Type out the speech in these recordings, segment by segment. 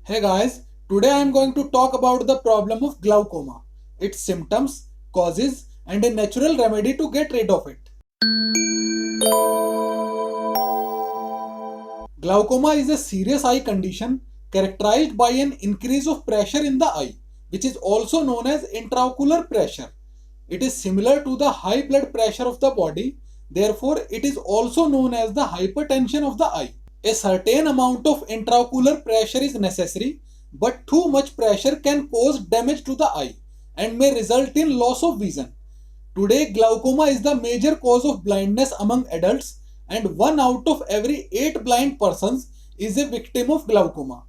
Hey guys, today I am going to talk about the problem of glaucoma, its symptoms, causes, and a natural remedy to get rid of it. Glaucoma is a serious eye condition characterized by an increase of pressure in the eye, which is also known as intraocular pressure. It is similar to the high blood pressure of the body, therefore, it is also known as the hypertension of the eye. A certain amount of intraocular pressure is necessary, but too much pressure can cause damage to the eye and may result in loss of vision. Today, glaucoma is the major cause of blindness among adults, and 1 out of every 8 blind persons is a victim of glaucoma.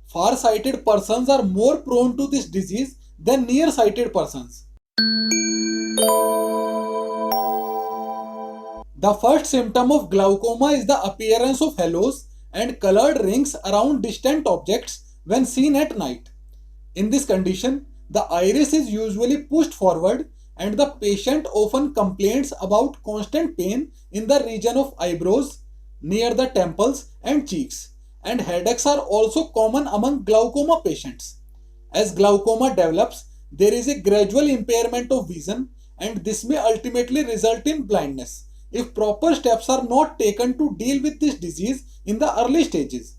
Far-sighted persons are more prone to this disease than near-sighted persons. The first symptom of glaucoma is the appearance of halos and colored rings around distant objects when seen at night. In this condition, the iris is usually pushed forward and the patient often complains about constant pain in the region of eyebrows, near the temples and cheeks, and headaches are also common among glaucoma patients. As glaucoma develops, there is a gradual impairment of vision, and this may ultimately result in blindness if proper steps are not taken to deal with this disease in the early stages.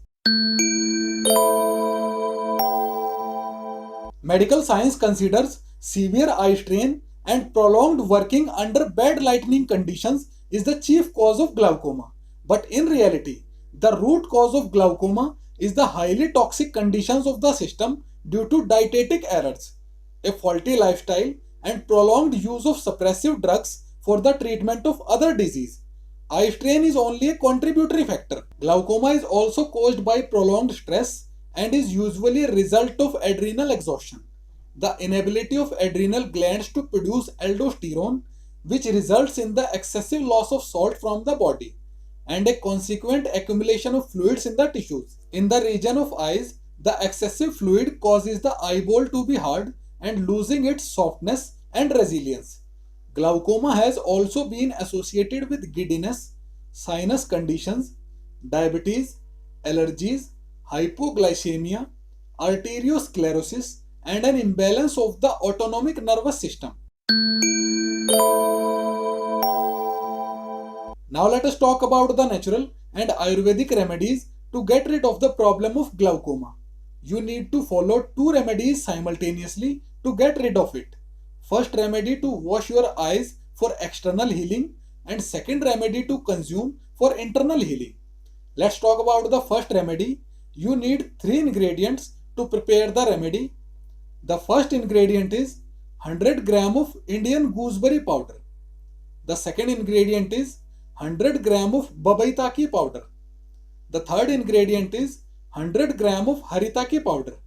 Medical science considers severe eye strain and prolonged working under bad lighting conditions is the chief cause of glaucoma. But in reality, the root cause of glaucoma is the highly toxic conditions of the system due to dietetic errors, a faulty lifestyle, and prolonged use of suppressive drugs for the treatment of other disease. Eye strain is only a contributory factor. Glaucoma is also caused by prolonged stress and is usually a result of adrenal exhaustion, the inability of adrenal glands to produce aldosterone, which results in the excessive loss of salt from the body, and a consequent accumulation of fluids in the tissues. In the region of eyes, the excessive fluid causes the eyeball to be hard and losing its softness and resilience. Glaucoma has also been associated with giddiness, sinus conditions, diabetes, allergies, hypoglycemia, arteriosclerosis, and an imbalance of the autonomic nervous system. Now let us talk about the natural and Ayurvedic remedies to get rid of the problem of glaucoma. You need to follow two remedies simultaneously to get rid of it. First remedy to wash your eyes for external healing, and second remedy to consume for internal healing. Let's talk about the first remedy. You need 3 ingredients to prepare the remedy. The first ingredient is 100 gram of Indian gooseberry powder. The second ingredient is 100 gram of babaitaki powder. The third ingredient is 100 gram of haritaki powder.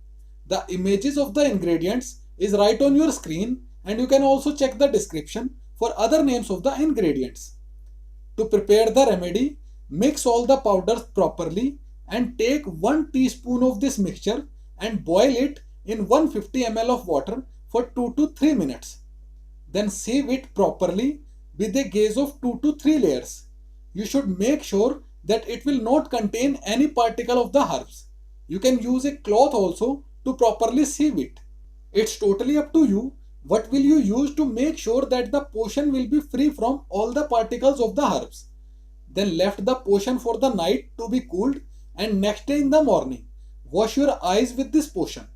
The images of the ingredients is right on your screen, and you can also check the description for other names of the ingredients. To prepare the remedy, mix all the powders properly and take 1 teaspoon of this mixture and boil it in 150 ml of water for 2 to 3 minutes. Then sieve it properly with a gauge of 2 to 3 layers. You should make sure that it will not contain any particle of the herbs. You can use a cloth also to properly sieve it. It's totally up to you what will you use to make sure that the potion will be free from all the particles of the herbs. Then left the potion for the night to be cooled, and next day in the morning, wash your eyes with this potion.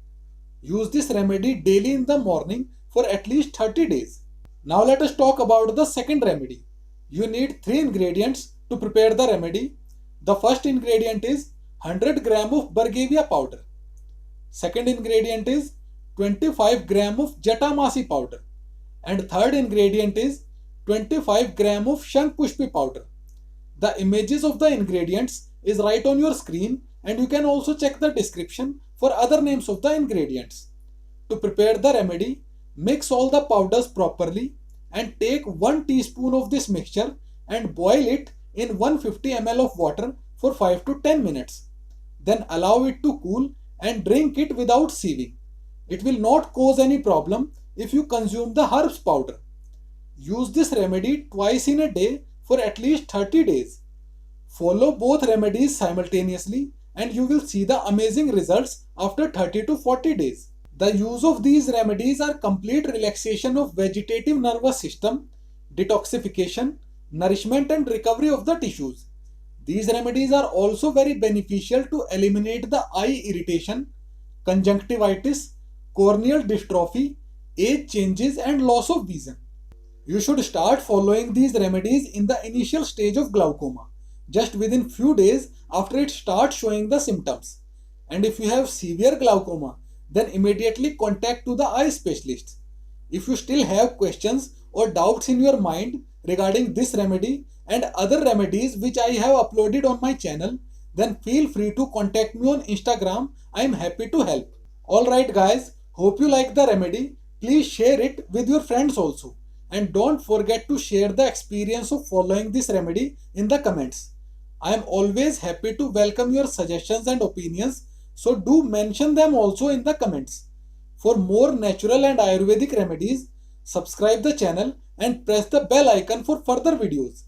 Use this remedy daily in the morning for at least 30 days. Now let us talk about the second remedy. You need 3 ingredients to prepare the remedy. The first ingredient is 100 gram of Bargavia powder. Second ingredient is 25 gram of Jatamasi powder. And third ingredient is 25 gram of Shankpushpi powder. The images of the ingredients is right on your screen, and you can also check the description for other names of the ingredients. To prepare the remedy, mix all the powders properly and take 1 teaspoon of this mixture and boil it in 150 ml of water for 5 to 10 minutes. Then allow it to cool and drink it without sieving. It will not cause any problem if you consume the herbs powder. Use this remedy twice in a day for at least 30 days. Follow both remedies simultaneously and you will see the amazing results after 30 to 40 days. The use of these remedies are complete relaxation of vegetative nervous system, detoxification, nourishment and recovery of the tissues. These remedies are also very beneficial to eliminate the eye irritation, conjunctivitis, corneal dystrophy, age changes and loss of vision. You should start following these remedies in the initial stage of glaucoma, just within few days after it starts showing the symptoms. And if you have severe glaucoma, then immediately contact to the eye specialist. If you still have questions or doubts in your mind regarding this remedy and other remedies which I have uploaded on my channel, then feel free to contact me on Instagram. I am happy to help. Alright guys, hope you like the remedy. Please share it with your friends also. And don't forget to share the experience of following this remedy in the comments. I am always happy to welcome your suggestions and opinions, so do mention them also in the comments. For more natural and Ayurvedic remedies, subscribe the channel and press the bell icon for further videos.